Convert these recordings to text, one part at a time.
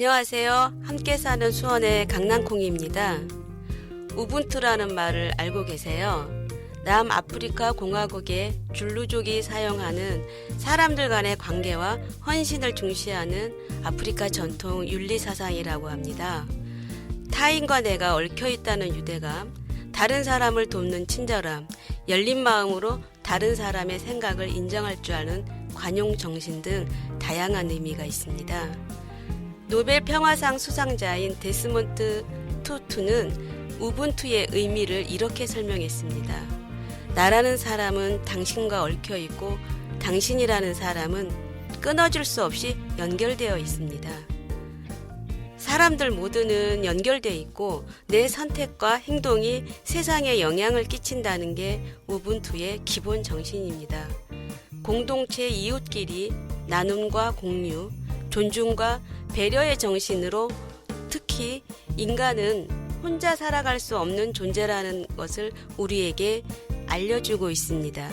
안녕하세요. 함께 사는 수원의 강낭콩입니다. 우분투라는 말을 알고 계세요? 남아프리카 공화국의 줄루족이 사용하는 사람들 간의 관계와 헌신을 중시하는 아프리카 전통 윤리사상이라고 합니다. 타인과 내가 얽혀있다는 유대감, 다른 사람을 돕는 친절함, 열린 마음으로 다른 사람의 생각을 인정할 줄 아는 관용정신 등 다양한 의미가 있습니다. 노벨 평화상 수상자인 데스몬드 투투는 우분투의 의미를 이렇게 설명했습니다. 나라는 사람은 당신과 얽혀있고 당신이라는 사람은 끊어질 수 없이 연결되어 있습니다. 사람들 모두는 연결되어 있고 내 선택과 행동이 세상에 영향을 끼친다는 게 우분투의 기본 정신입니다. 공동체 이웃끼리 나눔과 공유, 존중과 배려의 정신으로 특히 인간은 혼자 살아갈 수 없는 존재라는 것을 우리에게 알려주고 있습니다.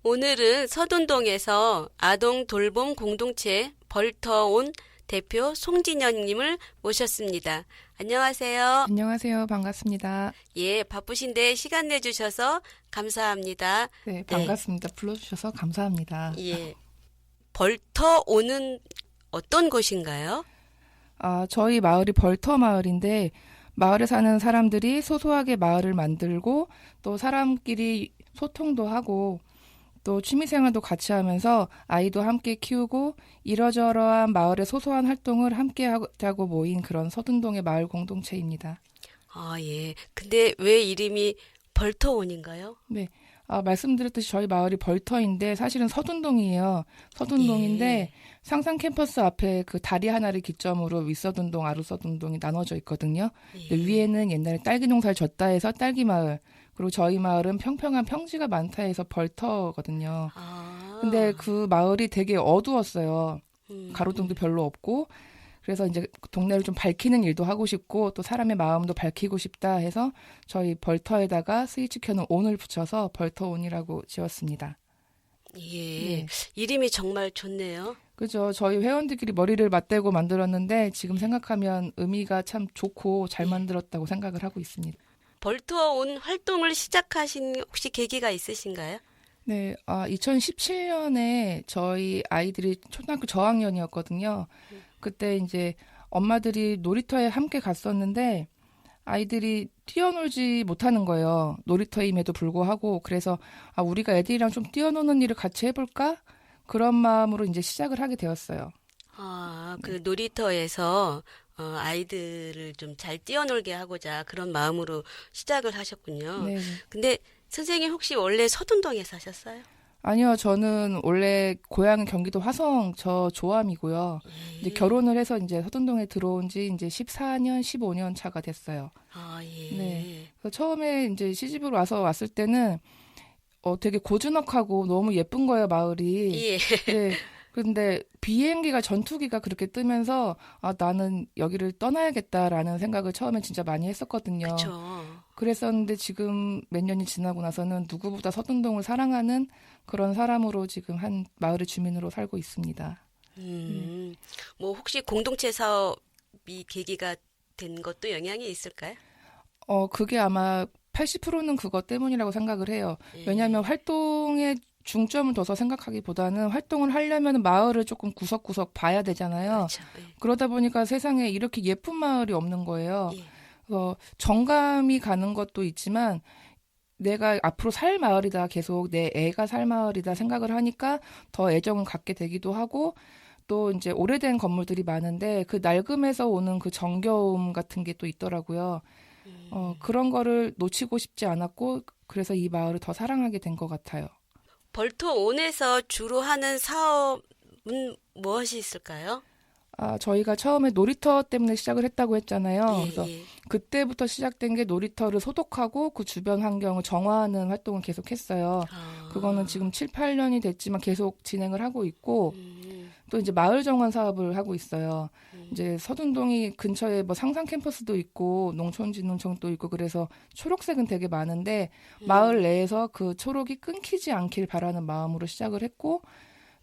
오늘은 서둔동에서 아동 돌봄 공동체 벌터온 대표 송진영님을 모셨습니다. 안녕하세요. 안녕하세요. 반갑습니다. 예, 바쁘신데 시간 내주셔서 감사합니다. 네, 반갑습니다. 불러주셔서 감사합니다. 예, 벌터온은 어떤 곳인가요? 저희 마을이 벌터 마을인데 마을에 사는 사람들이 소소하게 마을을 만들고 또 사람끼리 소통도 하고 또 취미생활도 같이 하면서 아이도 함께 키우고 이러저러한 마을의 소소한 활동을 함께 하자고 모인 그런 서둔동의 마을 공동체입니다. 예. 근데 왜 이름이 벌터온인가요? 네. 말씀드렸듯이 저희 마을이 벌터인데 사실은 서둔동이에요. 서둔동인데 예. 상상 캠퍼스 앞에 그 다리 하나를 기점으로 윗서둔동, 아랫서둔동이 나눠져 있거든요. 예. 근데 위에는 옛날에 딸기 농사를 졌다 해서 딸기 마을, 그리고 저희 마을은 평평한 평지가 많다 해서 벌터거든요. 근데 그 마을이 되게 어두웠어요. 가로등도 별로 없고 그래서 이제 동네를 좀 밝히는 일도 하고 싶고 또 사람의 마음도 밝히고 싶다 해서 저희 벌터에다가 스위치 켜는 온을 붙여서 벌터온이라고 지었습니다. 예, 네. 이름이 정말 좋네요. 그죠. 저희 회원들끼리 머리를 맞대고 만들었는데 지금 생각하면 의미가 참 좋고 잘 만들었다고 생각을 하고 있습니다. 벌터온 활동을 시작하신 혹시 계기가 있으신가요? 네, 2017년에 저희 아이들이 초등학교 저학년이었거든요. 그때 이제 엄마들이 놀이터에 함께 갔었는데 아이들이 뛰어놀지 못하는 거예요. 놀이터임에도 불구하고. 그래서 우리가 애들이랑 좀 뛰어노는 일을 같이 해볼까? 그런 마음으로 이제 시작을 하게 되었어요. 그 놀이터에서 아이들을 좀 잘 뛰어놀게 하고자 그런 마음으로 시작을 하셨군요. 네. 근데 선생님 혹시 원래 서둔동에 사셨어요? 아니요, 저는 원래 고향은 경기도 화성 저 조암이고요. 이제 결혼을 해서 이제 서둔동에 들어온 지 이제 14년, 15년 차가 됐어요. 예. 네. 그래서 처음에 이제 시집으로 왔을 때는 되게 고즈넉하고 너무 예쁜 거예요, 마을이. 예. 네. 근데 비행기가 전투기가 그렇게 뜨면서 나는 여기를 떠나야겠다라는 생각을 처음에 진짜 많이 했었거든요. 그렇죠. 그랬었는데 지금 몇 년이 지나고 나서는 누구보다 서둔동을 사랑하는 그런 사람으로 지금 한 마을의 주민으로 살고 있습니다. 뭐 혹시 공동체 사업이 계기가 된 것도 영향이 있을까요? 그게 아마 80%는 그것 때문이라고 생각을 해요. 왜냐하면 활동에 중점을 둬서 생각하기보다는 활동을 하려면 마을을 조금 구석구석 봐야 되잖아요. 그렇죠. 예. 그러다 보니까 세상에 이렇게 예쁜 마을이 없는 거예요. 예. 정감이 가는 것도 있지만 내가 앞으로 살 마을이다, 계속 내 애가 살 마을이다 생각을 하니까 더 애정을 갖게 되기도 하고 또 이제 오래된 건물들이 많은데 그 낡음에서 오는 그 정겨움 같은 게 또 있더라고요. 그런 거를 놓치고 싶지 않았고 그래서 이 마을을 더 사랑하게 된 것 같아요. 벌터온에서 주로 하는 사업은 무엇이 있을까요? 저희가 처음에 놀이터 때문에 시작을 했다고 했잖아요. 그래서 예. 그때부터 시작된 게 놀이터를 소독하고 그 주변 환경을 정화하는 활동을 계속 했어요. 그거는 지금 7, 8년이 됐지만 계속 진행을 하고 있고 또 이제 마을 정원 사업을 하고 있어요. 이제 서둔동이 근처에 뭐 상상 캠퍼스도 있고 농촌진흥청도 있고 그래서 초록색은 되게 많은데 마을 내에서 그 초록이 끊기지 않길 바라는 마음으로 시작을 했고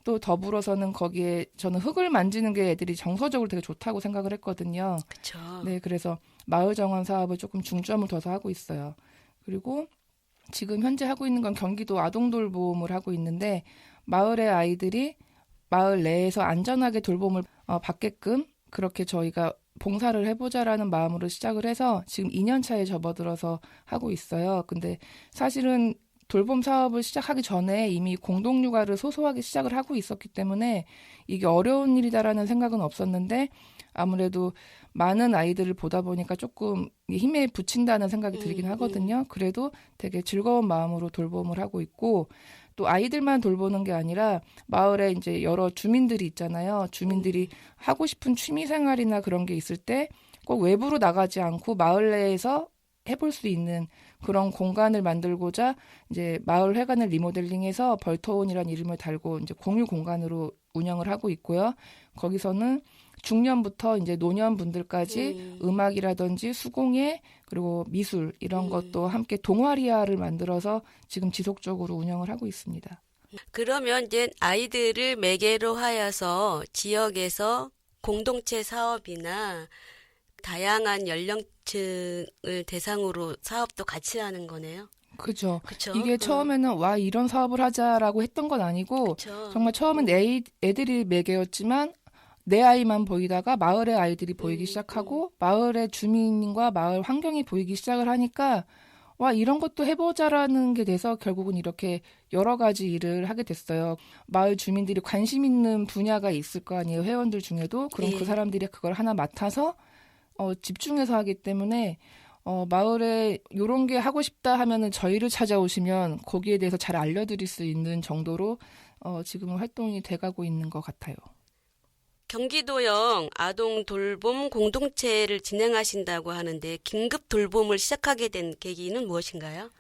또 더불어서는 거기에 저는 흙을 만지는 게 애들이 정서적으로 되게 좋다고 생각을 했거든요. 그렇죠. 네, 그래서 마을 정원 사업을 조금 중점을 둬서 하고 있어요. 그리고 지금 현재 하고 있는 건 경기도 아동 돌봄을 하고 있는데 마을의 아이들이 마을 내에서 안전하게 돌봄을 받게끔 그렇게 저희가 봉사를 해보자라는 마음으로 시작을 해서 지금 2년 차에 접어들어서 하고 있어요. 근데 사실은 돌봄 사업을 시작하기 전에 이미 공동육아를 소소하게 시작을 하고 있었기 때문에 이게 어려운 일이다라는 생각은 없었는데 아무래도 많은 아이들을 보다 보니까 조금 힘에 부친다는 생각이 들긴 하거든요. 그래도 되게 즐거운 마음으로 돌봄을 하고 있고 또 아이들만 돌보는 게 아니라 마을에 이제 여러 주민들이 있잖아요. 주민들이 하고 싶은 취미 생활이나 그런 게 있을 때 꼭 외부로 나가지 않고 마을 내에서 해볼 수 있는 그런 공간을 만들고자 이제 마을 회관을 리모델링해서 벌터온이라는 이름을 달고 이제 공유 공간으로 운영을 하고 있고요. 거기서는 중년부터 이제 노년분들까지 음악이라든지 수공예 그리고 미술 이런 것도 함께 동아리아를 만들어서 지금 지속적으로 운영을 하고 있습니다. 그러면 이제 아이들을 매개로 하여서 지역에서 공동체 사업이나 다양한 연령층을 대상으로 사업도 같이 하는 거네요. 그죠. 그쵸? 이게 처음에는 와 이런 사업을 하자라고 했던 건 아니고 그쵸. 정말 처음엔 애들이 매개였지만 내 아이만 보이다가 마을의 아이들이 보이기 시작하고 마을의 주민과 마을 환경이 보이기 시작을 하니까 와 이런 것도 해보자라는 게 돼서 결국은 이렇게 여러 가지 일을 하게 됐어요. 마을 주민들이 관심 있는 분야가 있을 거 아니에요. 회원들 중에도. 그럼 예. 그 사람들이 그걸 하나 맡아서 집중해서 하기 때문에 마을에 요런 게 하고 싶다 하면은 저희를 찾아오시면 거기에 대해서 잘 알려드릴 수 있는 정도로 지금은 활동이 돼가고 있는 것 같아요. 경기도형 아동 돌봄 공동체를 진행하신다고 하는데 긴급 돌봄을 시작하게 된 계기는 무엇인가요?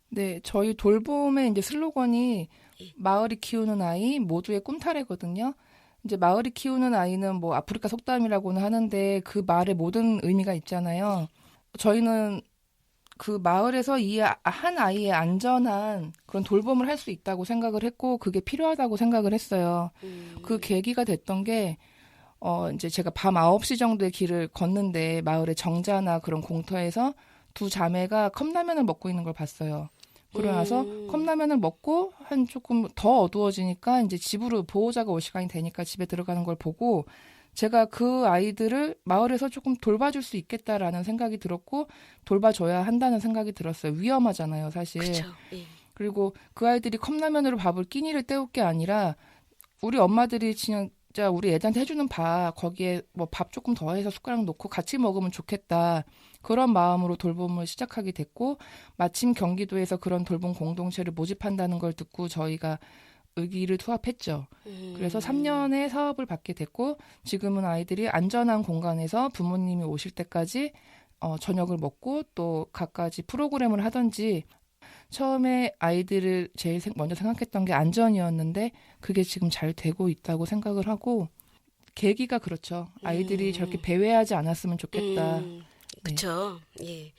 네, 저희 돌봄의 이제 슬로건이 마을이 키우는 아이 모두의 꿈타래거든요. 이제 마을이 키우는 아이는 뭐 아프리카 속담이라고는 하는데 그 말에 모든 의미가 있잖아요. 저희는 그 마을에서 이 한 아이의 안전한 그런 돌봄을 할 수 있다고 생각을 했고 그게 필요하다고 생각을 했어요. 그 계기가 됐던 게 이제 제가 밤 9시 정도의 길을 걷는데 마을의 정자나 그런 공터에서 두 자매가 컵라면을 먹고 있는 걸 봤어요. 그러고 나서 컵라면을 먹고 한 조금 더 어두워지니까 이제 집으로 보호자가 올 시간이 되니까 집에 들어가는 걸 보고 제가 그 아이들을 마을에서 조금 돌봐줄 수 있겠다라는 생각이 들었고 돌봐줘야 한다는 생각이 들었어요. 위험하잖아요, 사실. 그렇죠. 예. 그리고 그 아이들이 컵라면으로 밥을 끼니를 때울 게 아니라 우리 엄마들이 진짜 우리 애들한테 해주는 밥 거기에 뭐 밥 조금 더해서 숟가락 놓고 같이 먹으면 좋겠다. 그런 마음으로 돌봄을 시작하게 됐고 마침 경기도에서 그런 돌봄 공동체를 모집한다는 걸 듣고 저희가 의기를 투합했죠. 그래서 3년의 사업을 받게 됐고 지금은 아이들이 안전한 공간에서 부모님이 오실 때까지 저녁을 먹고 또 갖가지 프로그램을 하든지 처음에 아이들을 제일 먼저 생각했던 게 안전이었는데 그게 지금 잘 되고 있다고 생각을 하고 계기가 그렇죠. 아이들이 저렇게 배회하지 않았으면 좋겠다. 그렇죠. 예.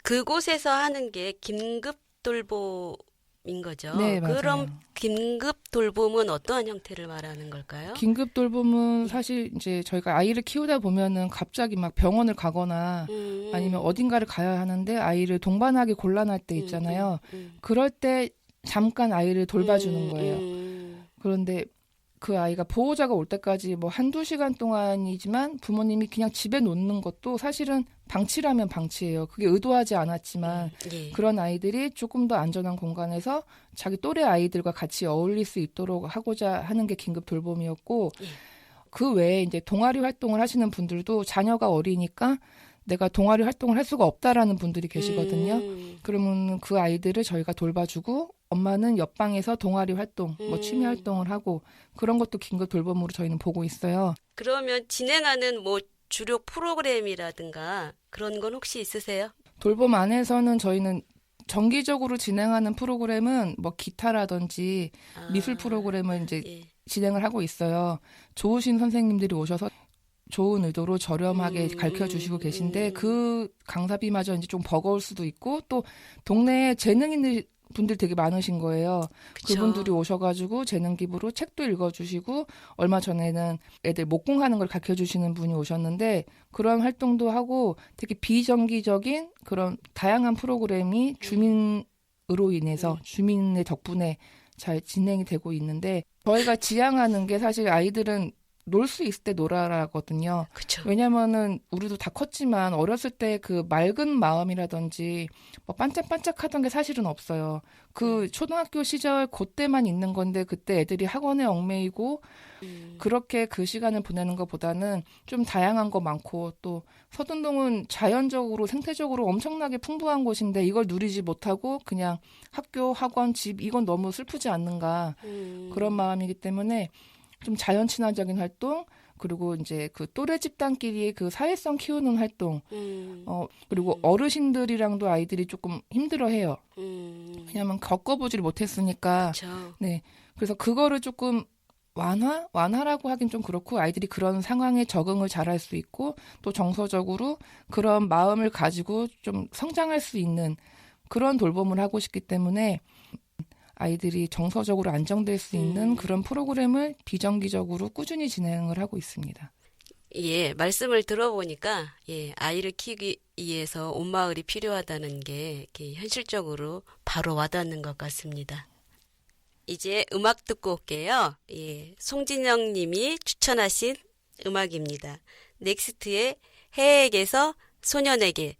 그곳에서 하는 게 긴급 돌봄인 거죠. 네, 맞아요. 그럼 긴급 돌봄은 어떠한 형태를 말하는 걸까요? 긴급 돌봄은 사실 이제 저희가 아이를 키우다 보면은 갑자기 막 병원을 가거나 아니면 어딘가를 가야 하는데 아이를 동반하기 곤란할 때 있잖아요. 그럴 때 잠깐 아이를 돌봐주는 거예요. 그런데 그 아이가 보호자가 올 때까지 뭐 한두 시간 동안이지만 부모님이 그냥 집에 놓는 것도 사실은 방치라면 방치예요. 그게 의도하지 않았지만 예. 그런 아이들이 조금 더 안전한 공간에서 자기 또래 아이들과 같이 어울릴 수 있도록 하고자 하는 게 긴급 돌봄이었고 예. 그 외에 이제 동아리 활동을 하시는 분들도 자녀가 어리니까 내가 동아리 활동을 할 수가 없다라는 분들이 계시거든요. 그러면 그 아이들을 저희가 돌봐주고 엄마는 옆방에서 동아리 활동, 뭐 취미 활동을 하고 그런 것도 긴급 돌봄으로 저희는 보고 있어요. 그러면 진행하는 뭐 주력 프로그램이라든가 그런 건 혹시 있으세요? 돌봄 안에서는 저희는 정기적으로 진행하는 프로그램은 뭐 기타라든지 미술 프로그램을 이제 예. 진행을 하고 있어요. 좋으신 선생님들이 오셔서 좋은 의도로 저렴하게 가르쳐 주시고 계신데 그 강사비마저 이제 좀 버거울 수도 있고 또 동네에 재능 있는 분들 되게 많으신 거예요. 그쵸. 그분들이 오셔가지고 재능 기부로 책도 읽어주시고 얼마 전에는 애들 목공하는 걸 가르쳐주시는 분이 오셨는데 그런 활동도 하고 되게 비정기적인 그런 다양한 프로그램이 주민으로 인해서 주민의 덕분에 잘 진행이 되고 있는데 저희가 지향하는 게 사실 아이들은 놀 수 있을 때 놀아라거든요. 그쵸. 왜냐면은 우리도 다 컸지만 어렸을 때 그 맑은 마음이라든지 뭐 반짝반짝하던 게 사실은 없어요. 그 초등학교 시절 그때만 있는 건데 그때 애들이 학원에 얽매이고 그렇게 그 시간을 보내는 것보다는 좀 다양한 거 많고 또 서둔동은 자연적으로 생태적으로 엄청나게 풍부한 곳인데 이걸 누리지 못하고 그냥 학교, 학원, 집 이건 너무 슬프지 않는가 그런 마음이기 때문에 좀 자연 친화적인 활동 그리고 이제 그 또래 집단끼리 그 사회성 키우는 활동 그리고 어르신들이랑도 아이들이 조금 힘들어해요. 왜냐하면 겪어보지를 못했으니까. 그쵸. 네, 그래서 그거를 조금 완화라고 하긴 좀 그렇고 아이들이 그런 상황에 적응을 잘할 수 있고 또 정서적으로 그런 마음을 가지고 좀 성장할 수 있는 그런 돌봄을 하고 싶기 때문에 아이들이 정서적으로 안정될 수 있는 그런 프로그램을 비정기적으로 꾸준히 진행을 하고 있습니다. 예, 말씀을 들어보니까 예, 아이를 키우기 위해서 온 마을이 필요하다는 게 이렇게 현실적으로 바로 와닿는 것 같습니다. 이제 음악 듣고 올게요. 예, 송진영 님이 추천하신 음악입니다. 넥스트의 해에게서 소년에게.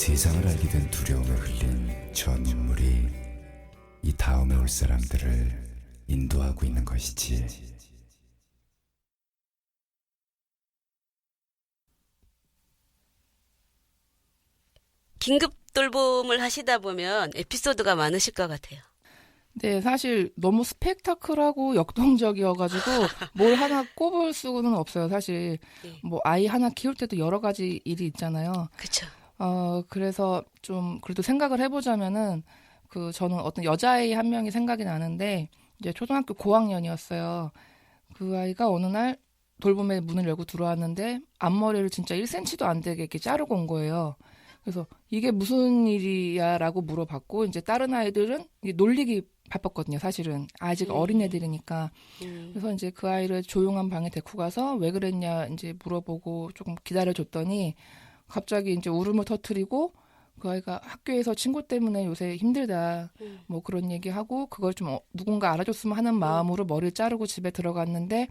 세상을 알게 된 두려움에 흘린 저 눈물이 이 다음에 올 사람들을 인도하고 있는 것이지. 긴급 돌봄을 하시다 보면 에피소드가 많으실 것 같아요. 네, 사실 너무 스펙타클하고 역동적이어가지고 뭘 하나 꼽을 수는 없어요. 사실 네. 뭐 아이 하나 키울 때도 여러 가지 일이 있잖아요. 그렇죠. 그래서 좀 그래도 생각을 해보자면은 저는 어떤 여자아이 한 명이 생각이 나는데 이제 초등학교 고학년이었어요. 그 아이가 어느 날 돌봄에 문을 열고 들어왔는데 앞머리를 진짜 1cm도 안 되게 이렇게 자르고 온 거예요. 그래서 이게 무슨 일이야라고 물어봤고 이제 다른 아이들은 놀리기 바빴거든요. 사실은 아직 어린 애들이니까. 그래서 이제 그 아이를 조용한 방에 데리고 가서 왜 그랬냐 이제 물어보고 조금 기다려줬더니 갑자기 이제 울음을 터뜨리고 그 아이가 학교에서 친구 때문에 요새 힘들다 뭐 그런 얘기하고 그걸 좀 누군가 알아줬으면 하는 마음으로 머리를 자르고 집에 들어갔는데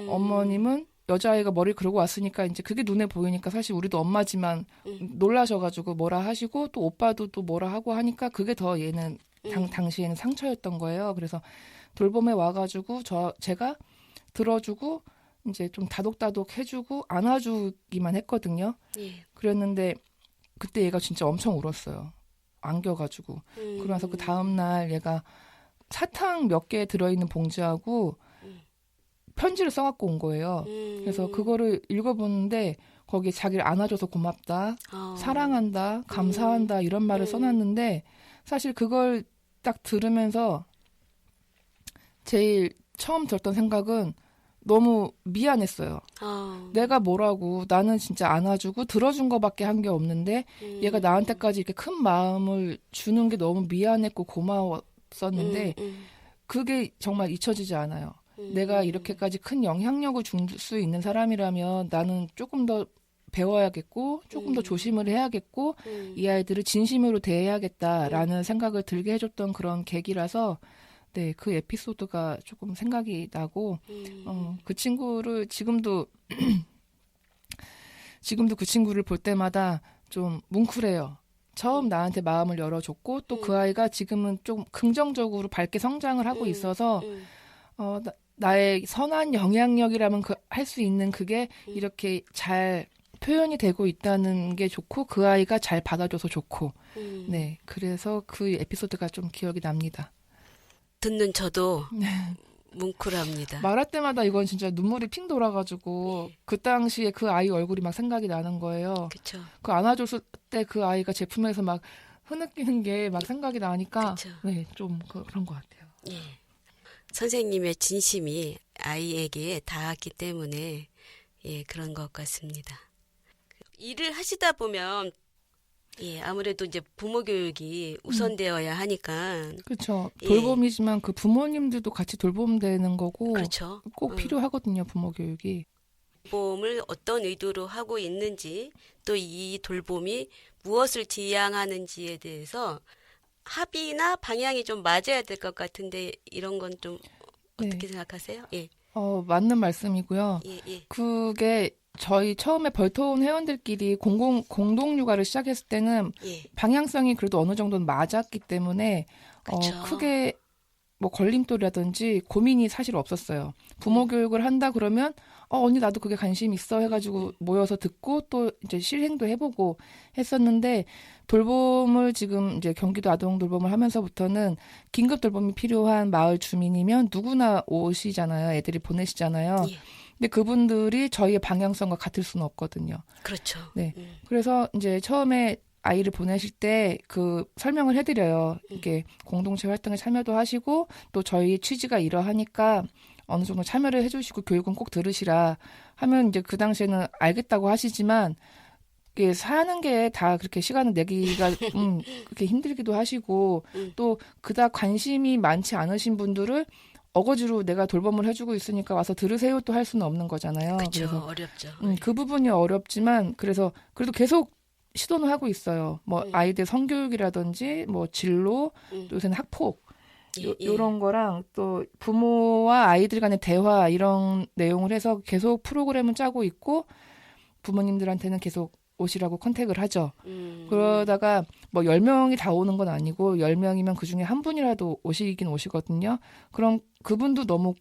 어머님은 여자아이가 머리를 그러고 왔으니까 이제 그게 눈에 보이니까 사실 우리도 엄마지만 놀라셔가지고 뭐라 하시고 또 오빠도 또 뭐라 하고 하니까 그게 더 얘는 당시에는 상처였던 거예요. 그래서 돌봄에 와가지고 제가 들어주고 이제 좀 다독다독 해주고 안아주기만 했거든요. 예. 그랬는데 그때 얘가 진짜 엄청 울었어요. 안겨가지고. 그러면서 그 다음날 얘가 사탕 몇 개 들어있는 봉지하고 편지를 써갖고 온 거예요. 그래서 그거를 읽어보는데 거기에 자기를 안아줘서 고맙다, 사랑한다, 감사한다 이런 말을 써놨는데 사실 그걸 딱 들으면서 제일 처음 들었던 생각은 너무 미안했어요. 내가 뭐라고 나는 진짜 안아주고 들어준 거밖에 한 게 없는데 얘가 나한테까지 이렇게 큰 마음을 주는 게 너무 미안했고 고마웠었는데 그게 정말 잊혀지지 않아요. 내가 이렇게까지 큰 영향력을 줄 수 있는 사람이라면 나는 조금 더 배워야겠고 조금 더 조심을 해야겠고 이 아이들을 진심으로 대해야겠다라는 생각을 들게 해줬던 그런 계기라서 네, 그 에피소드가 조금 생각이 나고 그 친구를 지금도 그 친구를 볼 때마다 좀 뭉클해요. 처음 나한테 마음을 열어줬고 또 그 아이가 지금은 좀 긍정적으로 밝게 성장을 하고 있어서 나의 선한 영향력이라면 할 수 있는 그게 이렇게 잘 표현이 되고 있다는 게 좋고 그 아이가 잘 받아줘서 좋고 네 그래서 그 에피소드가 좀 기억이 납니다. 듣는 저도 뭉클합니다. 말할 때마다 이건 진짜 눈물이 핑 돌아가지고 그 당시에 그 아이 얼굴이 막 생각이 나는 거예요. 그쵸. 그 안아줬을 때 그 아이가 제품에서 막 흐느끼는 게 막 생각이 나니까 네, 좀 그런 것 같아요. 예. 선생님의 진심이 아이에게 닿았기 때문에 예, 그런 것 같습니다. 일을 하시다 보면 예, 아무래도 이제 부모 교육이 우선되어야 하니까. 그렇죠. 돌봄이지만 그 부모님들도 같이 돌봄되는 거고. 그렇죠. 꼭 필요하거든요, 부모 교육이. 돌봄을 어떤 의도로 하고 있는지, 또 이 돌봄이 무엇을 지향하는지에 대해서 합의나 방향이 좀 맞아야 될 것 같은데 이런 건 좀 어떻게 생각하세요? 예. 맞는 말씀이고요. 예. 그게 저희 처음에 벌터온 회원들끼리 공동 육아를 시작했을 때는 방향성이 그래도 어느 정도는 맞았기 때문에 크게 뭐 걸림돌이라든지 고민이 사실 없었어요. 부모 교육을 한다 그러면 언니 나도 그게 관심 있어 해가지고 모여서 듣고 또 이제 실행도 해보고 했었는데 돌봄을 지금 이제 경기도 아동 돌봄을 하면서부터는 긴급 돌봄이 필요한 마을 주민이면 누구나 오시잖아요. 애들이 보내시잖아요. 근데 그분들이 저희의 방향성과 같을 수는 없거든요. 그렇죠. 네. 그래서 이제 처음에 아이를 보내실 때 그 설명을 해드려요. 이렇게 공동체 활동에 참여도 하시고 또 저희 취지가 이러하니까 어느 정도 참여를 해주시고 교육은 꼭 들으시라 하면 이제 그 당시에는 알겠다고 하시지만 이게 사는 게 다 그렇게 시간을 내기가 그렇게 힘들기도 하시고 또 그닥 관심이 많지 않으신 분들을 어거지로 내가 돌봄을 해주고 있으니까 와서 들으세요 또 할 수는 없는 거잖아요. 그렇죠. 그래서 어렵죠. 그 부분이 어렵지만 그래서 그래도 계속 시도는 하고 있어요. 뭐 아이들 성교육이라든지 뭐 진로, 또 요새는 학폭 이런 거랑 또 부모와 아이들 간의 대화 이런 내용을 해서 계속 프로그램을 짜고 있고 부모님들한테는 계속 오시라고 컨택을 하죠. 그러다가 뭐 10명이 다 오는 건 아니고 10명이면 그중에 한 분이라도 오시긴 오시거든요. 그럼 그분도 너무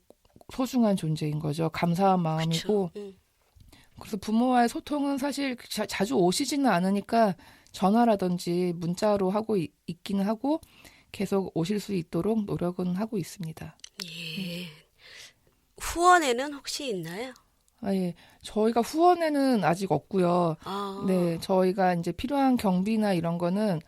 소중한 존재인 거죠. 감사한 마음이고. 그래서 부모와의 소통은 사실 자주 오시지는 않으니까 전화라든지 문자로 하고 있기는 하고 계속 오실 수 있도록 노력은 하고 있습니다. 예. 후원에는 혹시 있나요? 예. 저희가 후원에는 아직 없고요. 네, 저희가 이제 필요한 경비나 이런 거는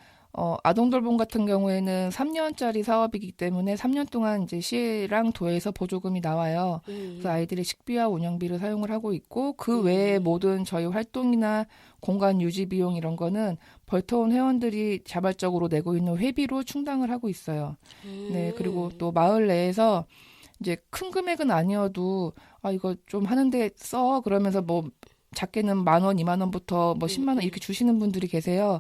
아동돌봄 같은 경우에는 3년짜리 사업이기 때문에 3년 동안 이제 시랑 도에서 보조금이 나와요. 그래서 아이들의 식비와 운영비를 사용을 하고 있고 그 외에 모든 저희 활동이나 공간 유지 비용 이런 거는 벌터온 회원들이 자발적으로 내고 있는 회비로 충당을 하고 있어요. 네, 그리고 또 마을 내에서 이제 큰 금액은 아니어도 이거 좀 하는데 써 그러면서 뭐 작게는 10,000원, 20,000원부터 뭐 10만 원 이렇게 주시는 분들이 계세요.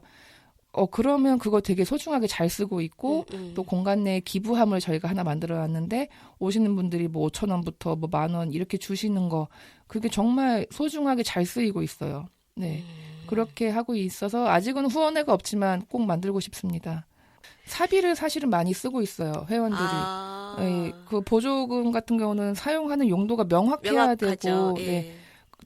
그러면 그거 되게 소중하게 잘 쓰고 있고 또 공간 내에 기부함을 저희가 하나 만들어 놨는데 오시는 분들이 뭐 5,000원부터 뭐 10,000원 이렇게 주시는 거 그게 정말 소중하게 잘 쓰이고 있어요. 네. 그렇게 하고 있어서 아직은 후원회가 없지만 꼭 만들고 싶습니다. 사비를 사실은 많이 쓰고 있어요. 회원들이. 네, 그 보조금 같은 경우는 사용하는 용도가 명확해야 되고 예. 네.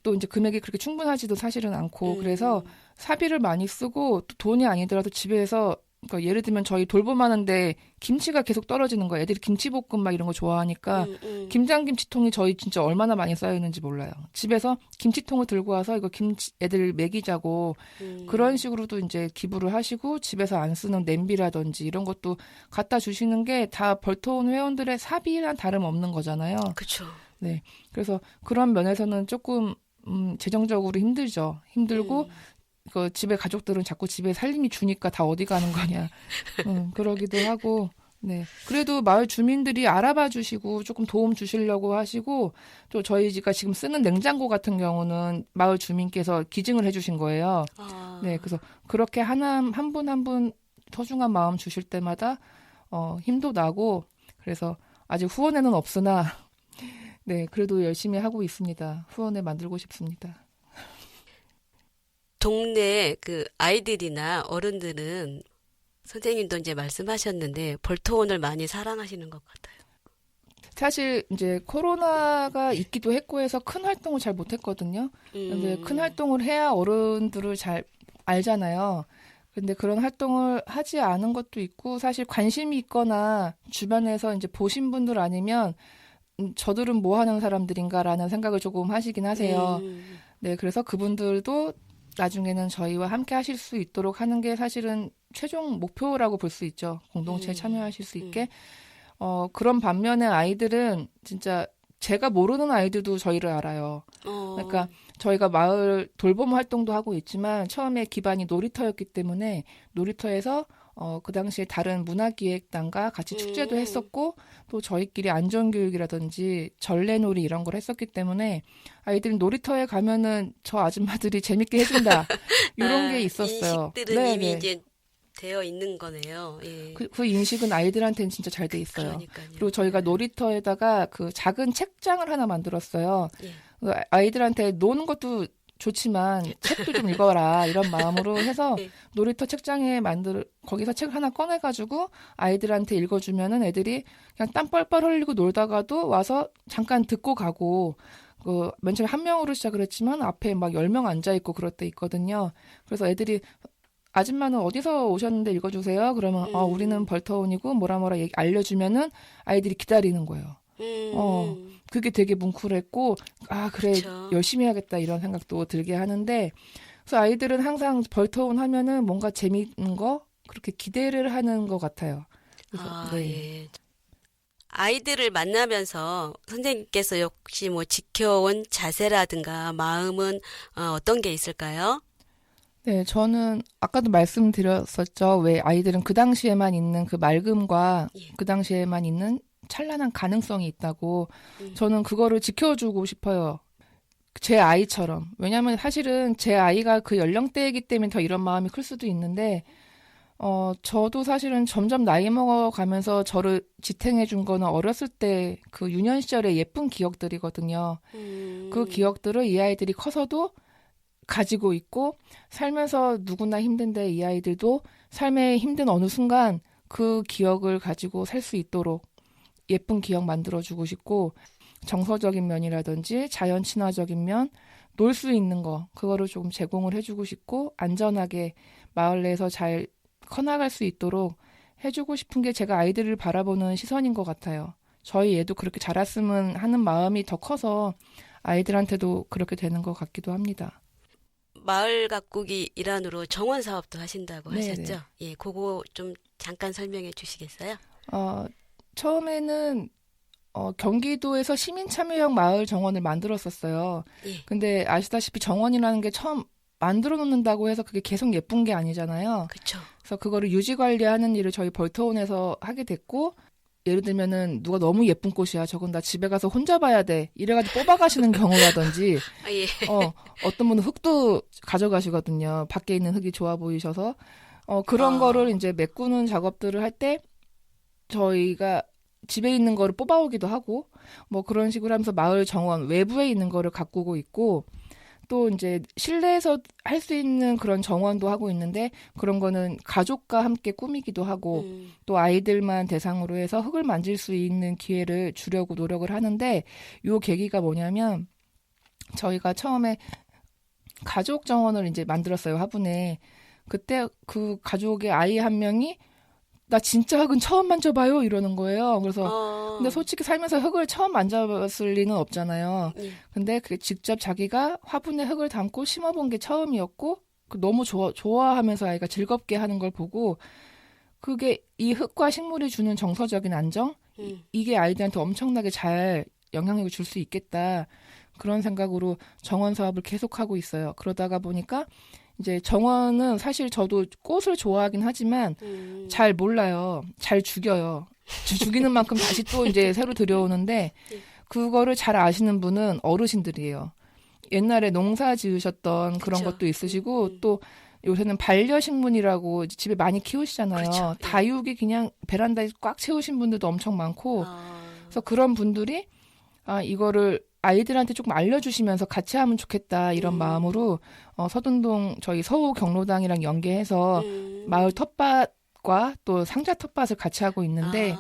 또 이제 금액이 그렇게 충분하지도 사실은 않고 그래서 사비를 많이 쓰고 또 돈이 아니더라도 집에서 그러니까 예를 들면 저희 돌봄하는데 김치가 계속 떨어지는 거예요. 애들이 김치볶음 막 이런 거 좋아하니까 김장김치통이 저희 진짜 얼마나 많이 쌓여 있는지 몰라요. 집에서 김치통을 들고 와서 이거 김치 애들 먹이자고 그런 식으로도 이제 기부를 하시고 집에서 안 쓰는 냄비라든지 이런 것도 갖다 주시는 게 다 벌터온 회원들의 사비랑 다름없는 거잖아요. 그렇죠. 네. 그래서 그런 면에서는 조금 재정적으로 힘들죠. 힘들고 그 집에 가족들은 자꾸 집에 살림이 주니까 다 어디 가는 거냐. 그러기도 하고. 네. 그래도 마을 주민들이 알아봐 주시고 조금 도움 주시려고 하시고 또 저희가 지금 쓰는 냉장고 같은 경우는 마을 주민께서 기증을 해 주신 거예요. 네. 그래서 그렇게 한 분 한 분 소중한 마음 주실 때마다 힘도 나고 그래서 아직 후원에는 없으나 네. 그래도 열심히 하고 있습니다. 후원회 만들고 싶습니다. 동네 그 아이들이나 어른들은 선생님도 이제 말씀하셨는데 벌터온을 많이 사랑하시는 것 같아요. 사실 이제 코로나가 있기도 했고 해서 큰 활동을 잘 못했거든요. 근데 큰 활동을 해야 어른들을 잘 알잖아요. 근데 그런 활동을 하지 않은 것도 있고 사실 관심이 있거나 주변에서 이제 보신 분들 아니면 저들은 뭐 하는 사람들인가라는 생각을 조금 하시긴 하세요. 네, 그래서 그분들도 나중에는 저희와 함께 하실 수 있도록 하는 게 사실은 최종 목표라고 볼 수 있죠. 공동체에 참여하실 수 있게. 그런 반면에 아이들은 진짜 제가 모르는 아이들도 저희를 알아요. 그러니까 저희가 마을 돌봄 활동도 하고 있지만 처음에 기반이 놀이터였기 때문에 놀이터에서 그 당시에 다른 문화기획단과 같이 축제도 했었고 또 저희끼리 안전교육이라든지 전래놀이 이런 걸 했었기 때문에 아이들이 놀이터에 가면은 저 아줌마들이 재밌게 해준다 이런 게 있었어요. 인식들은 네네. 이미 이제 되어 있는 거네요. 예. 그 인식은 아이들한테는 진짜 잘 돼 있어요. 그러니까요. 그리고 저희가 놀이터에다가 그 작은 책장을 하나 만들었어요. 예. 아이들한테 노는 것도 좋지만 책도 좀 읽어라 이런 마음으로 해서 네. 놀이터 책장에 거기서 책을 하나 꺼내가지고 아이들한테 읽어주면은 애들이 그냥 땀 뻘뻘 흘리고 놀다가도 와서 잠깐 듣고 가고 맨 처음에 한 명으로 시작을 했지만 앞에 막 10명 앉아있고 그럴 때 있거든요. 그래서 애들이 아줌마는 어디서 오셨는데 읽어주세요. 그러면 우리는 벌터온이고 뭐라 알려주면은 아이들이 기다리는 거예요. 그게 되게 뭉클했고 그래 그쵸. 열심히 해야겠다 이런 생각도 들게 하는데 그래서 아이들은 항상 벌터온 하면은 뭔가 재미있는 거 그렇게 기대를 하는 것 같아요. 그래서 네. 예. 아이들을 만나면서 선생님께서 역시 뭐 지켜온 자세라든가 마음은 어떤 게 있을까요? 네, 저는 아까도 말씀드렸었죠. 왜 아이들은 그 당시에만 있는 그 맑음과 그 당시에만 있는 찬란한 가능성이 있다고 저는 그거를 지켜주고 싶어요. 제 아이처럼. 왜냐하면 사실은 제 아이가 그 연령대이기 때문에 더 이런 마음이 클 수도 있는데 저도 사실은 점점 나이 먹어가면서 저를 지탱해 준 거는 어렸을 때 그 유년 시절의 예쁜 기억들이거든요. 그 기억들을 이 아이들이 커서도 가지고 있고 살면서 누구나 힘든데 이 아이들도 삶의 힘든 어느 순간 그 기억을 가지고 살 수 있도록 예쁜 기억 만들어주고 싶고 정서적인 면이라든지 자연 친화적인 면, 놀 수 있는 거 그거를 조금 제공을 해주고 싶고 안전하게 마을 내에서 잘 커나갈 수 있도록 해주고 싶은 게 제가 아이들을 바라보는 시선인 것 같아요. 저희 애도 그렇게 자랐으면 하는 마음이 더 커서 아이들한테도 그렇게 되는 것 같기도 합니다. 마을 가꾸기 일환으로 정원 사업도 하신다고 네네. 하셨죠? 예, 그거 좀 잠깐 설명해 주시겠어요? 처음에는 경기도에서 시민참여형 마을 정원을 만들었었어요. 예. 근데 아시다시피 정원이라는 게 처음 만들어 놓는다고 해서 그게 계속 예쁜 게 아니잖아요. 그렇죠. 그래서 그거를 유지 관리하는 일을 저희 벌터원에서 하게 됐고 예를 들면은 누가 너무 예쁜 꽃이야. 저건 나 집에 가서 혼자 봐야 돼. 이래가지고 뽑아가시는 경우라든지 예. 어떤 분은 흙도 가져가시거든요. 밖에 있는 흙이 좋아 보이셔서 그런 거를 이제 메꾸는 작업들을 할 때 저희가 집에 있는 거를 뽑아오기도 하고 뭐 그런 식으로 하면서 마을 정원 외부에 있는 거를 가꾸고 있고 또 이제 실내에서 할 수 있는 그런 정원도 하고 있는데 그런 거는 가족과 함께 꾸미기도 하고 또 아이들만 대상으로 해서 흙을 만질 수 있는 기회를 주려고 노력을 하는데 요 계기가 뭐냐면 저희가 처음에 가족 정원을 이제 만들었어요, 화분에. 그때 그 가족의 아이 한 명이 나 진짜 흙은 처음 만져봐요 이러는 거예요. 그래서 근데 솔직히 살면서 흙을 처음 만져봤을 리는 없잖아요. 근데 그 직접 자기가 화분에 흙을 담고 심어본 게 처음이었고 너무 좋아하면서 아이가 즐겁게 하는 걸 보고 그게 이 흙과 식물이 주는 정서적인 안정 이게 아이들한테 엄청나게 잘 영향력을 줄 수 있겠다. 그런 생각으로 정원 사업을 계속하고 있어요. 그러다가 보니까 이제 정원은 사실 저도 꽃을 좋아하긴 하지만 잘 몰라요. 잘 죽여요. 죽이는 만큼 다시 또 이제 새로 들여오는데 그거를 잘 아시는 분은 어르신들이에요. 옛날에 농사 지으셨던 그런 그쵸. 것도 있으시고 또 요새는 반려식물이라고 집에 많이 키우시잖아요. 그쵸. 다육이 그냥 베란다에 꽉 채우신 분들도 엄청 많고 그래서 그런 분들이 이거를 아이들한테 조금 알려주시면서 같이 하면 좋겠다 이런 마음으로 서둔동 저희 서호 경로당이랑 연계해서 마을 텃밭과 또 상자 텃밭을 같이 하고 있는데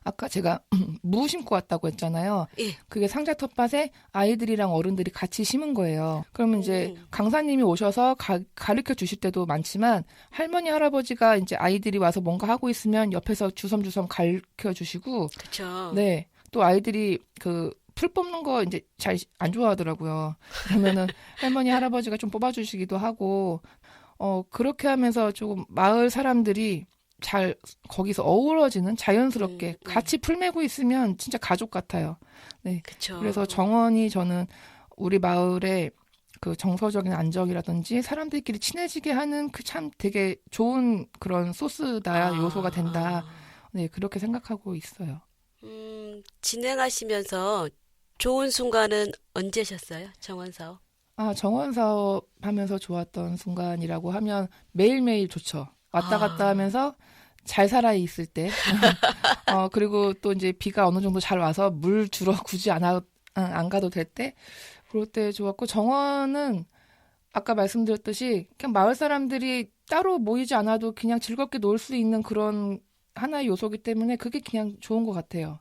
아까 제가 무 심고 왔다고 했잖아요. 예. 그게 상자 텃밭에 아이들이랑 어른들이 같이 심은 거예요. 그러면 이제 강사님이 오셔서 가르쳐 주실 때도 많지만 할머니 할아버지가 이제 아이들이 와서 뭔가 하고 있으면 옆에서 주섬주섬 가르쳐 주시고 그렇죠. 네. 또 아이들이 풀 뽑는 거 이제 잘 안 좋아하더라고요. 그러면은 할머니 할아버지가 좀 뽑아주시기도 하고 그렇게 하면서 조금 마을 사람들이 잘 거기서 어우러지는 자연스럽게 같이 풀 메고 있으면 진짜 가족 같아요. 네. 그쵸. 그래서 정원이 저는 우리 마을의 그 정서적인 안정이라든지 사람들끼리 친해지게 하는 그 참 되게 좋은 그런 소스다 요소가 된다. 네 그렇게 생각하고 있어요. 진행하시면서 좋은 순간은 언제셨어요? 정원 사업? 정원 사업 하면서 좋았던 순간이라고 하면 매일매일 좋죠. 왔다 갔다 하면서 잘 살아 있을 때. 그리고 또 이제 비가 어느 정도 잘 와서 물 주러 굳이 안 가도 될 때. 그럴 때 좋았고, 정원은 아까 말씀드렸듯이 그냥 마을 사람들이 따로 모이지 않아도 그냥 즐겁게 놀 수 있는 그런 하나의 요소기 때문에 그게 그냥 좋은 것 같아요.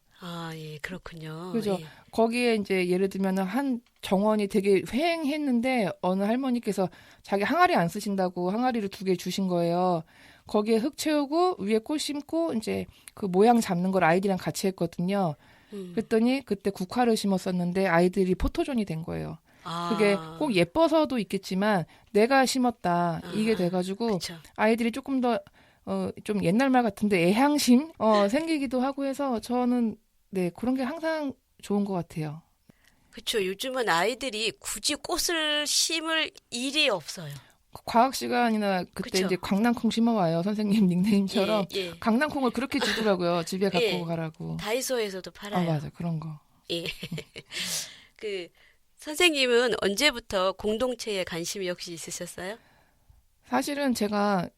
예, 그렇군요. 그죠. 예. 거기에 이제 예를 들면은 한 정원이 되게 휑했는데 어느 할머니께서 자기 항아리 안 쓰신다고 항아리를 2개 주신 거예요. 거기에 흙 채우고 위에 꽃 심고 이제 그 모양 잡는 걸 아이들이랑 같이 했거든요. 그랬더니 그때 국화를 심었었는데 아이들이 포토존이 된 거예요. 그게 꼭 예뻐서도 있겠지만 내가 심었다 이게 돼가지고 그쵸. 아이들이 조금 더 좀 옛날 말 같은데 애향심 생기기도 하고 해서 저는 네 그런 게 항상 좋은 것 같아요. 그렇죠. 요즘은 아이들이 굳이 꽃을 심을 일이 없어요. 과학 시간이나 그때 그쵸. 이제 강낭콩 심어와요 선생님 닉네임처럼 예. 강낭콩을 그렇게 주더라고요 집에 갖고 예. 가라고. 다이소에서도 팔아요. 맞아 그런 거. 예. 그 선생님은 언제부터 공동체에 관심이 역시 있으셨어요? 사실은 제가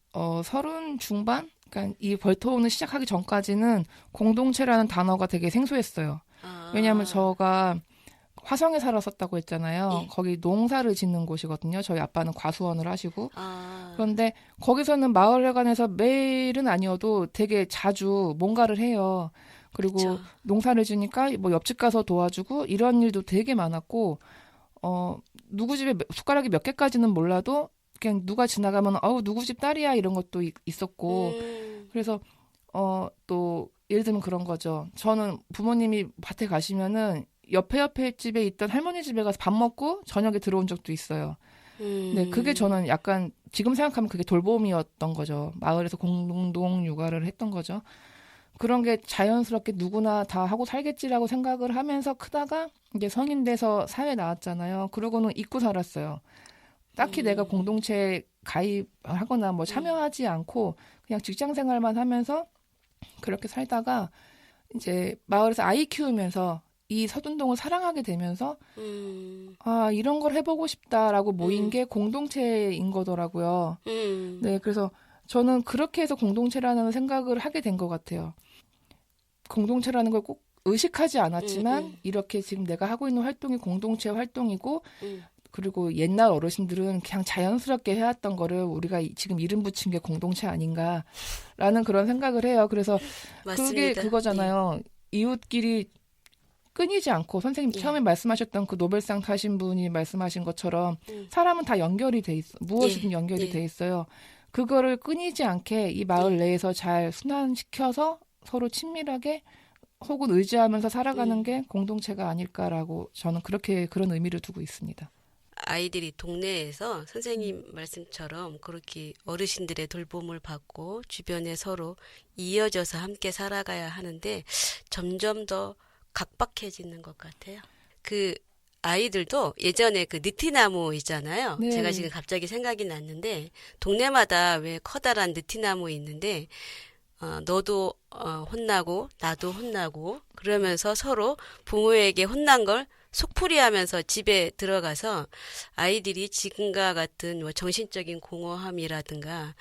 30 중반 그러니까 이 벌터원을 시작하기 전까지는 공동체라는 단어가 되게 생소했어요. 왜냐하면 저가 화성에 살았었다고 했잖아요. 예. 거기 농사를 짓는 곳이거든요. 저희 아빠는 과수원을 하시고. 아, 그런데 거기서는 마을회관에서 매일은 아니어도 되게 자주 뭔가를 해요. 그리고 그쵸. 농사를 지니까 뭐 옆집 가서 도와주고 이런 일도 되게 많았고, 누구 집에 숟가락이 몇 개까지는 몰라도 그냥 누가 지나가면 누구 집 딸이야 이런 것도 있었고. 그래서 또 예를 들면 그런 거죠. 저는 부모님이 밭에 가시면은 옆에 집에 있던 할머니 집에 가서 밥 먹고 저녁에 들어온 적도 있어요. 네, 그게 저는 약간 지금 생각하면 그게 돌봄이었던 거죠. 마을에서 공동 육아를 했던 거죠. 그런 게 자연스럽게 누구나 다 하고 살겠지라고 생각을 하면서 크다가 이제 성인 돼서 사회 나왔잖아요. 그러고는 잊고 살았어요. 딱히 내가 공동체에 가입하거나 뭐 참여하지 않고 그냥 직장 생활만 하면서 그렇게 살다가 이제 마을에서 아이 키우면서 이 서둔동을 사랑하게 되면서 이런 걸 해보고 싶다라고 모인 게 공동체인 거더라고요. 네, 그래서 저는 그렇게 해서 공동체라는 생각을 하게 된 것 같아요. 공동체라는 걸 꼭 의식하지 않았지만 이렇게 지금 내가 하고 있는 활동이 공동체 활동이고 그리고 옛날 어르신들은 그냥 자연스럽게 해왔던 거를 우리가 지금 이름 붙인 게 공동체 아닌가라는 그런 생각을 해요. 그래서 맞습니다. 그게 그거잖아요. 네. 이웃끼리 끊이지 않고 선생님 처음에 말씀하셨던 그 노벨상 타신 분이 말씀하신 것처럼 사람은 다 연결이 돼 있어. 무엇이든 연결이 돼 있어요. 그거를 끊이지 않게 이 마을 내에서 잘 순환시켜서 서로 친밀하게 혹은 의지하면서 살아가는 게 공동체가 아닐까라고 저는 그런 의미를 두고 있습니다. 아이들이 동네에서 선생님 말씀처럼 그렇게 어르신들의 돌봄을 받고 주변에 서로 이어져서 함께 살아가야 하는데 점점 더 각박해지는 것 같아요. 그 아이들도 예전에 그 느티나무 있잖아요. 네. 제가 지금 갑자기 생각이 났는데 동네마다 왜 커다란 느티나무 있는데 너도 혼나고 나도 혼나고 그러면서 서로 부모에게 혼난 걸 속풀이하면서 집에 들어가서 아이들이 지금과 같은 뭐 정신적인 공허함이라든가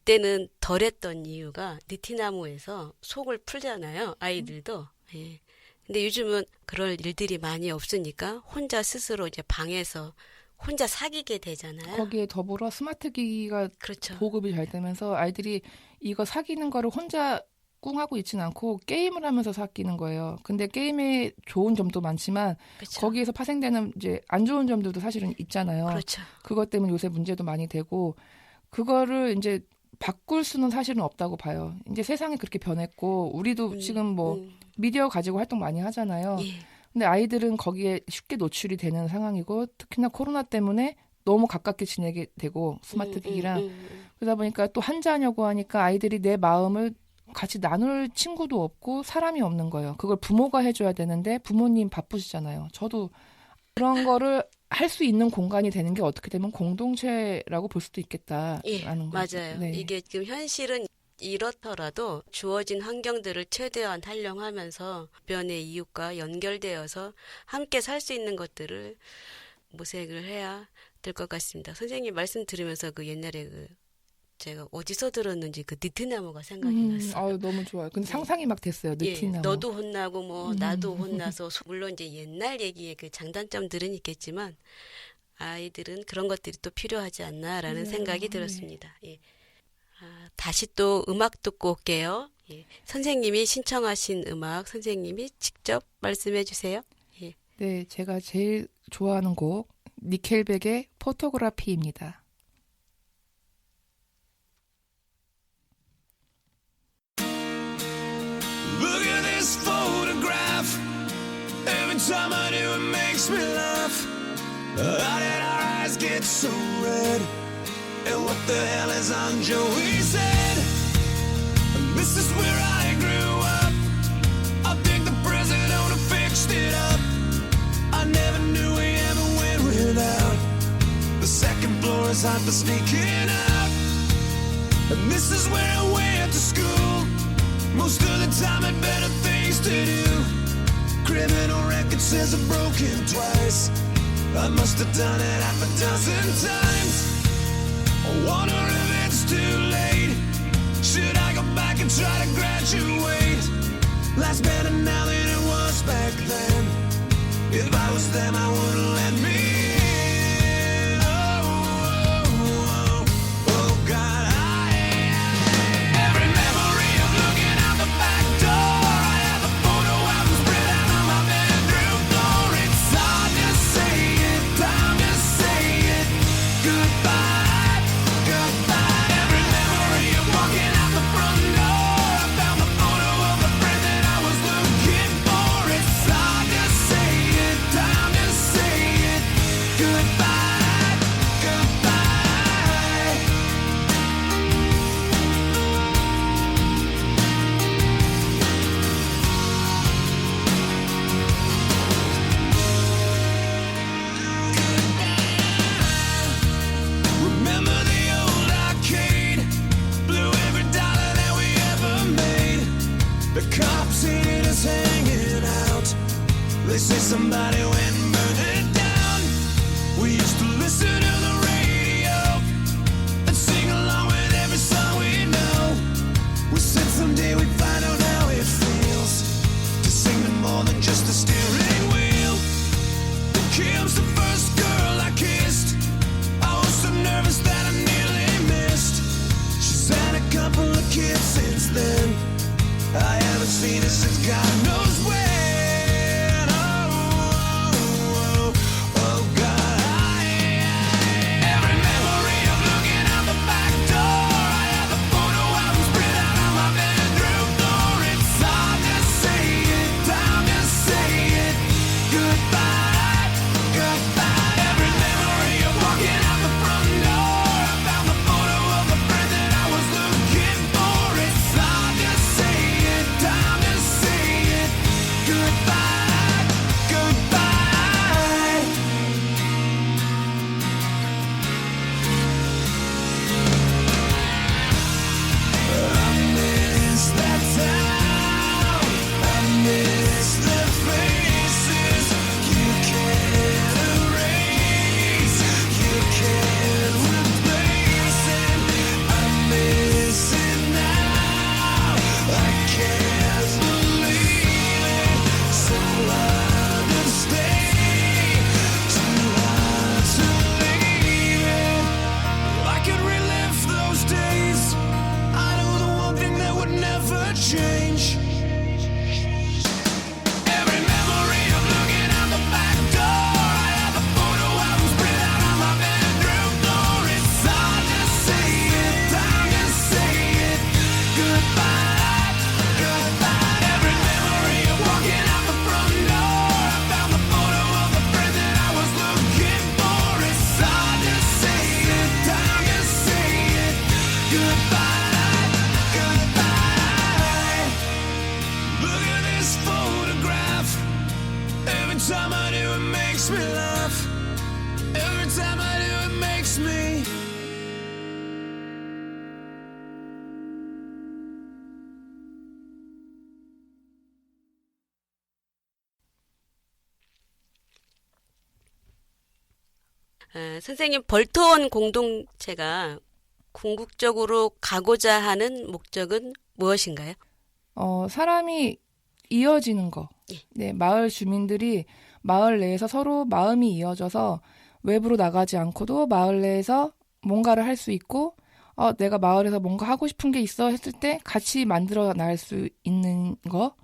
때는 덜했던 이유가 느티나무에서 속을 풀잖아요. 아이들도. 예. 근데 요즘은 그럴 일들이 많이 없으니까 혼자 스스로 이제 방에서 혼자 사귀게 되잖아요. 거기에 더불어 스마트 기기가 그렇죠. 보급이 잘 되면서 아이들이 이거 사귀는 거를 혼자 꿍하고 있지는 않고 게임을 하면서 사귀는 거예요. 근데 게임에 좋은 점도 많지만 그렇죠. 거기에서 파생되는 이제 안 좋은 점들도 사실은 있잖아요. 그렇죠. 그것 때문에 요새 문제도 많이 되고 그거를 이제 바꿀 수는 사실은 없다고 봐요. 이제 세상이 그렇게 변했고 우리도 지금 뭐 미디어 가지고 활동 많이 하잖아요. 예. 근데 아이들은 거기에 쉽게 노출이 되는 상황이고 특히나 코로나 때문에 너무 가깝게 지내게 되고 스마트 기기랑 그러다 보니까 또 한자녀고 하니까 아이들이 내 마음을 같이 나눌 친구도 없고 사람이 없는 거예요. 그걸 부모가 해줘야 되는데 부모님 바쁘시잖아요. 저도 그런 거를 할 수 있는 공간이 되는 게 어떻게 되면 공동체라고 볼 수도 있겠다라는 예, 거죠. 맞아요. 네. 이게 지금 현실은 이렇더라도 주어진 환경들을 최대한 활용하면서 주변의 이웃과 연결되어서 함께 살 수 있는 것들을 모색을 해야 될 것 같습니다. 선생님 말씀 들으면서 그 옛날에 그 제가 어디서 들었는지 그 느티나무가 생각이 났어요. 너무 좋아요. 근데 상상이 막 됐어요. 느티나무. 예, 너도 혼나고 뭐 나도 혼나서 물론 이제 옛날 얘기의 그 장단점들은 있겠지만 아이들은 그런 것들이 또 필요하지 않나라는 생각이 들었습니다. 예. 다시 또 음악 듣고 올게요. 예. 선생님이 신청하신 음악 선생님이 직접 말씀해 주세요. 예. 네, 제가 제일 좋아하는 곡 니켈백의 포토그라피입니다. Look at this photograph. Every time I do it makes me laugh. How did our eyes get so red? And what the hell is on Joey's head? This is where I grew up. I think the present owner fixed it up. I never knew we ever went without. The second floor is hot for sneaking out. And this is where I went to school. Most of the time had better things to do. Criminal record says I'm broken twice. I must have done it half a dozen times. I wonder if it's too late. Should I go back and try to graduate? Life's better now than it was back then. If I was them, I wouldn't let me in. Oh, God, every memory of looking out the back door. I have a photo album spread out on my bedroom floor. It's hard to say it, time to say it. Goodbye, goodbye. Every memory of walking out the front door. I found the photo of the friend that I was looking for. It's hard to say it, time to say it. Goodbye, goodbye. Remember the old arcade? Blew every dollar that we ever made. The cops seen us hanging out. They say somebody went and burned it down. We used to listen to the radio and sing along with every song we know. We said someday we'd find out how it feels to sing to more than just the steering wheel. Kim's the first girl I kissed. I was so nervous that I nearly missed. She's had a couple of kids since then. I haven't seen her since God knows when. Oh, God. Every memory of looking out the back door. I have the photo album spread out on my bedroom floor. It's hard to say it, time to say it. Goodbye, goodbye. Every memory of walking out the front door. I found the photo of the friend that I was looking for. It's hard to say it, time to say it. Goodbye, goodbye. I miss that town. I miss the faces you can't erase, you can't replace it. I miss it now. I can't believe it. So hard to stay, too hard to leave it. I could relive those days. I know the one thing that would never change. Every memory of looking out the back door. I have a photo album spread out on my bedroom floor. It's hard to say it, time to say it. Goodbye, goodbye. Every memory of walking out the front door. I found the photo of the friend that I was looking for. It's hard to say it, time to say it. Goodbye, goodbye. Look at this photograph. Every time I do, it makes me laugh. Every time I do, it makes me. 선생님, 벌토원 공동체가 궁극적으로 가고자 하는 목적은 무엇인가요? 사람이 이어지는 거. 예. 네, 마을 주민들이 마을 내에서 서로 마음이 이어져서 외부로 나가지 않고도 마을 내에서 뭔가를 할 수 있고, 내가 마을에서 뭔가 하고 싶은 게 있어 했을 때 같이 만들어 나갈 수 있는 거.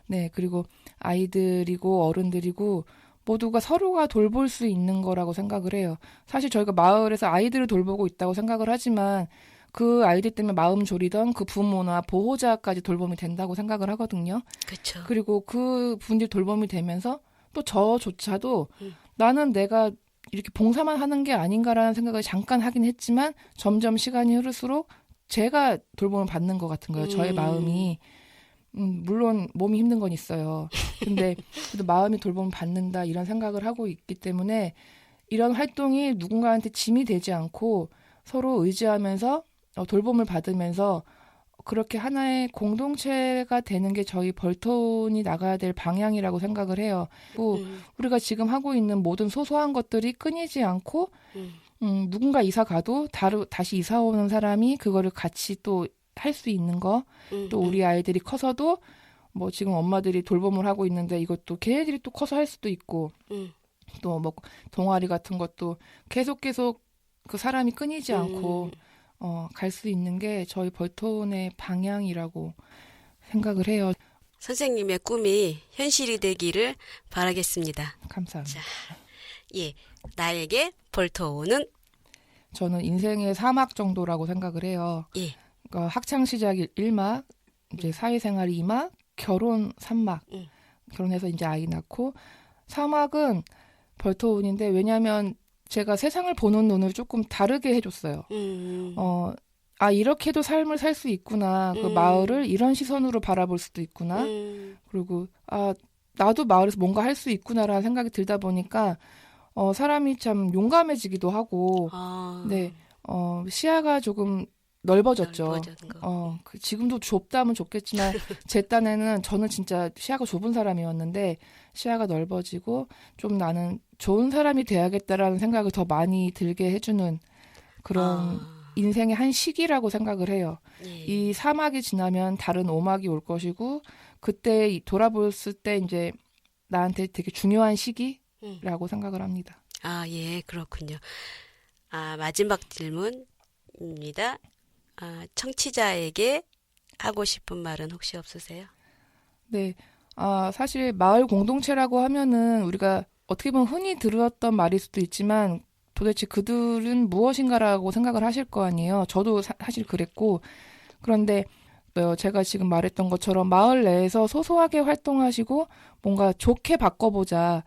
네, 그리고 아이들이고 어른들이고 모두가 서로가 돌볼 수 있는 거라고 생각을 해요. 사실 저희가 마을에서 아이들을 돌보고 있다고 생각을 하지만 그 아이들 때문에 마음 졸이던 그 부모나 보호자까지 돌봄이 된다고 생각을 하거든요. 그렇죠. 그리고 그 분들이 돌봄이 되면서 또 저조차도 나는 내가 이렇게 봉사만 하는 게 아닌가라는 생각을 잠깐 하긴 했지만 점점 시간이 흐를수록 제가 돌봄을 받는 것 같은 거예요. 저의 마음이. 물론 몸이 힘든 건 있어요. 근데 그래도 마음이 돌봄을 받는다 이런 생각을 하고 있기 때문에 이런 활동이 누군가한테 짐이 되지 않고 서로 의지하면서 돌봄을 받으면서 그렇게 하나의 공동체가 되는 게 저희 벌톤이 나가야 될 방향이라고 생각을 해요. 우리가 지금 하고 있는 모든 소소한 것들이 끊이지 않고 누군가 이사 가도 다시 이사 오는 사람이 그거를 같이 또 할 수 있는 거, 또 우리 아이들이 커서도 뭐 지금 엄마들이 돌봄을 하고 있는데 이것도 걔네들이 또 커서 할 수도 있고 또 뭐 동아리 같은 것도 계속 그 사람이 끊이지 않고 갈 수 있는 게 저희 벌토원의 방향이라고 생각을 해요. 선생님의 꿈이 현실이 되기를 바라겠습니다. 감사합니다. 자, 예, 나에게 벌토원은 저는 인생의 3막 정도라고 생각을 해요. 예. 그러니까 학창 시작 1막, 이제 사회생활 2막, 결혼 3막. 결혼해서 이제 아이 낳고 4막은 벌토운인데 왜냐하면 제가 세상을 보는 눈을 조금 다르게 해줬어요. 이렇게도 삶을 살 수 있구나. 그 마을을 이런 시선으로 바라볼 수도 있구나. 그리고 나도 마을에서 뭔가 할 수 있구나라는 생각이 들다 보니까 사람이 참 용감해지기도 하고, 네, 시야가 조금 넓어졌죠. 지금도 좁다면 좁겠지만 제 딴에는 저는 진짜 시야가 좁은 사람이었는데 시야가 넓어지고 좀 나는 좋은 사람이 돼야겠다라는 생각을 더 많이 들게 해주는 그런 인생의 한 시기라고 생각을 해요. 이 4막이 지나면 다른 5막이 올 것이고 그때 돌아봤을 때 이제 나한테 되게 중요한 시기라고 생각을 합니다. 예, 그렇군요. 마지막 질문입니다. 청취자에게 하고 싶은 말은 혹시 없으세요? 네. 사실 마을 공동체라고 하면은 우리가 어떻게 보면 흔히 들었던 말일 수도 있지만 도대체 그들은 무엇인가라고 생각을 하실 거 아니에요. 저도 사실 그랬고. 그런데 제가 지금 말했던 것처럼 마을 내에서 소소하게 활동하시고 뭔가 좋게 바꿔보자.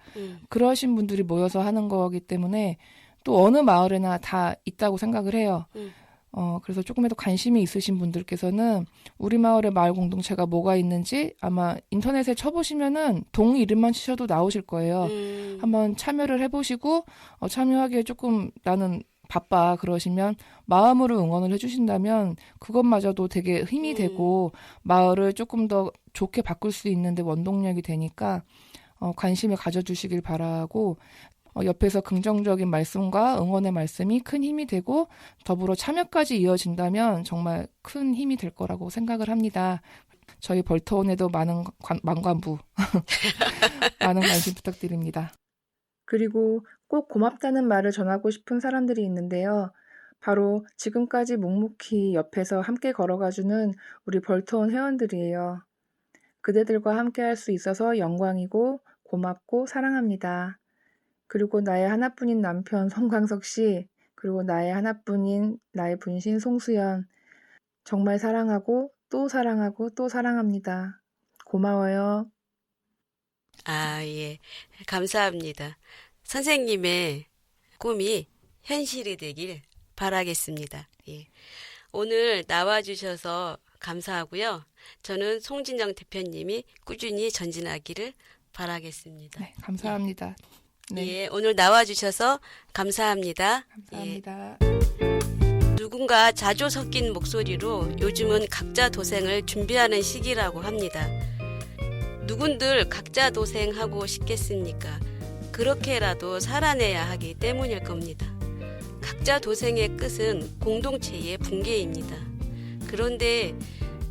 그러신 분들이 모여서 하는 거기 때문에 또 어느 마을에나 다 있다고 생각을 해요. 그래서 조금이라도 관심이 있으신 분들께서는 우리 마을의 마을 공동체가 뭐가 있는지 아마 인터넷에 쳐보시면은 동 이름만 치셔도 나오실 거예요. 한번 참여를 해보시고 참여하기에 조금 나는 바빠 그러시면 마음으로 응원을 해주신다면 그것마저도 되게 힘이 되고 마을을 조금 더 좋게 바꿀 수 있는데 원동력이 되니까 관심을 가져주시길 바라고 옆에서 긍정적인 말씀과 응원의 말씀이 큰 힘이 되고 더불어 참여까지 이어진다면 정말 큰 힘이 될 거라고 생각을 합니다. 저희 벌토원에도 많은 만관부, 많은 관심 부탁드립니다. 그리고 꼭 고맙다는 말을 전하고 싶은 사람들이 있는데요. 바로 지금까지 묵묵히 옆에서 함께 걸어가주는 우리 벌토원 회원들이에요. 그대들과 함께 할 수 있어서 영광이고 고맙고 사랑합니다. 그리고 나의 하나뿐인 남편 송광석 씨, 그리고 나의 하나뿐인 나의 분신 송수연. 정말 사랑하고 또 사랑하고 또 사랑합니다. 고마워요. 예. 감사합니다. 선생님의 꿈이 현실이 되길 바라겠습니다. 예. 오늘 나와주셔서 감사하고요. 저는 송진영 대표님이 꾸준히 전진하기를 바라겠습니다. 네, 감사합니다. 네. 예, 오늘 나와주셔서 감사합니다. 감사합니다. 예. 누군가 자조 섞인 목소리로 요즘은 각자 도생을 준비하는 시기라고 합니다. 누군들 각자 도생하고 싶겠습니까? 그렇게라도 살아내야 하기 때문일 겁니다. 각자 도생의 끝은 공동체의 붕괴입니다. 그런데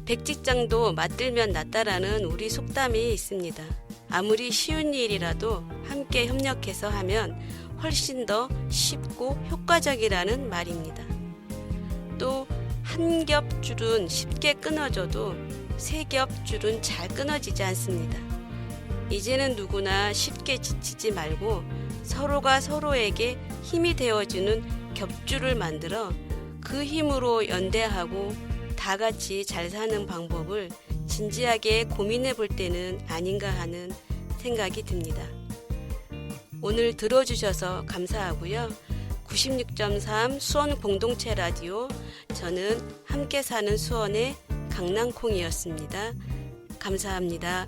백직장도 맞들면 낫다라는 우리 속담이 있습니다. 아무리 쉬운 일이라도 함께 협력해서 하면 훨씬 더 쉽고 효과적이라는 말입니다. 또 한 겹 줄은 쉽게 끊어져도 세 겹 줄은 잘 끊어지지 않습니다. 이제는 누구나 쉽게 지치지 말고 서로가 서로에게 힘이 되어주는 겹줄을 만들어 그 힘으로 연대하고 다 같이 잘 사는 방법을 진지하게 고민해 볼 때는 아닌가 하는 생각이 듭니다. 오늘 들어주셔서 감사하고요. 96.3 수원 공동체 라디오, 저는 함께 사는 수원의 강낭콩이었습니다. 감사합니다.